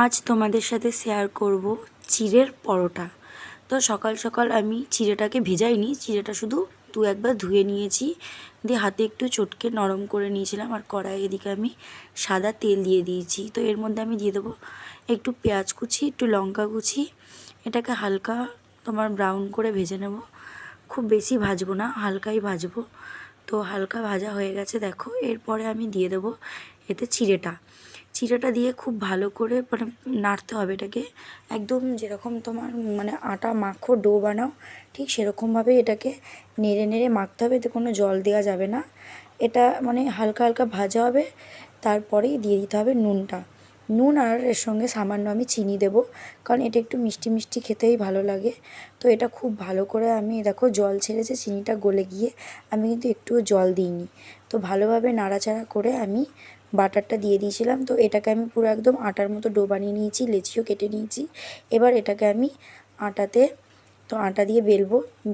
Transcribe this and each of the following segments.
আজ তোমাদের সাথে শেয়ার করব চিড়ের পরোটা। তো সকাল সকাল আমি চিড়েটাকে ভেজাইনি, চিড়েটা শুধু একবার ধুয়ে নিয়েছি, দিয়ে হাতে একটু চটকে নরম করে নিয়েছিলাম। আর কড়াই এদিকে আমি সাদা তেল দিয়ে দিয়েছি। তো এর মধ্যে আমি দিয়ে দেবো একটু পেঁয়াজ কুচি, একটু লঙ্কা কুচি। এটাকে হালকা তোমার ব্রাউন করে ভেজে নেব, খুব বেশি ভাজবো না, হালকাই ভাজবো। তো হালকা ভাজা হয়ে গেছে দেখো। এরপরে আমি দিয়ে দেবো এতে চিড়েটা দিয়ে খুব ভালো করে মানে নাড়তে হবে এটাকে, একদম যেরকম তোমার মানে আটা মাখো, ডো বানাও, ঠিক সেরকমভাবেই এটাকে নেড়ে নেড়ে মাখতে হবে। এতে কোনো জল দেওয়া যাবে না, এটা মানে হালকা হালকা ভাজা হবে। তারপরেই দিয়ে দিতে হবে নুন, আর এর সঙ্গে সামান্য আমি চিনি দেবো, কারণ এটা একটু মিষ্টি মিষ্টি খেতেই ভালো লাগে। তো এটা খুব ভালো করে আমি দেখো জল ছেড়েছে, চিনিটা গলে গিয়ে আমি কিন্তু একটুও জল দিইনি। তো ভালোভাবে নাড়াচাড়া করে আমি বাটারটা দিয়ে দিয়েছিলাম। তো এটাকে আমি পুরো একদম আটার মতো ডো বানিয়ে নিয়েছি, লেচিও কেটে নিয়েছি। এবার এটাকে আমি আটা দিয়ে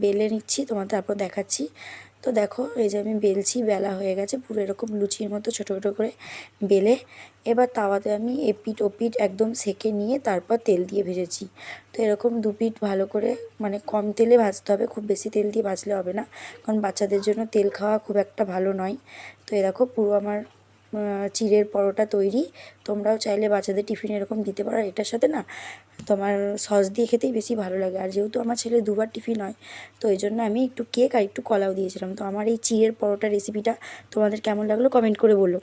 বেলে নিচ্ছি, তোমাদের তারপর দেখাচ্ছি। তো দেখো এই যে আমি বেলছি, বেলা হয়ে গেছে পুরো এরকম লুচির মতো ছোটো ছোটো করে বেলে। এবার তাওয়াতে আমি এপিঠ ওপিঠ একদম সেঁকে নিয়ে তারপর তেল দিয়ে ভেজেছি। তো এরকম দুপিঠ ভালো করে মানে কম তেলে ভাজতে হবে, খুব বেশি তেল দিয়ে ভাজলে হবে না, কারণ বাচ্চাদের জন্য তেল খাওয়া খুব একটা ভালো নয়। তো এরকম পুরো আমার চিড়ের পরোটা তৈরি। তোমরাও চাইলে বাচ্চাদের টিফিনে এরকম দিতে পারো। এটার সাথে না তোমার সস দিয়ে খেতেই বেশি ভালো লাগে। আর যেহেতু আমার ছেলে দুবার টিফিন হয়, তো এই জন্য আমি একটু কেক আর একটু কলাও দিয়েছিলাম। তো আমার এই চিড়ের পরোটা রেসিপিটা তোমাদের কেমন লাগলো কমেন্ট করে বলো।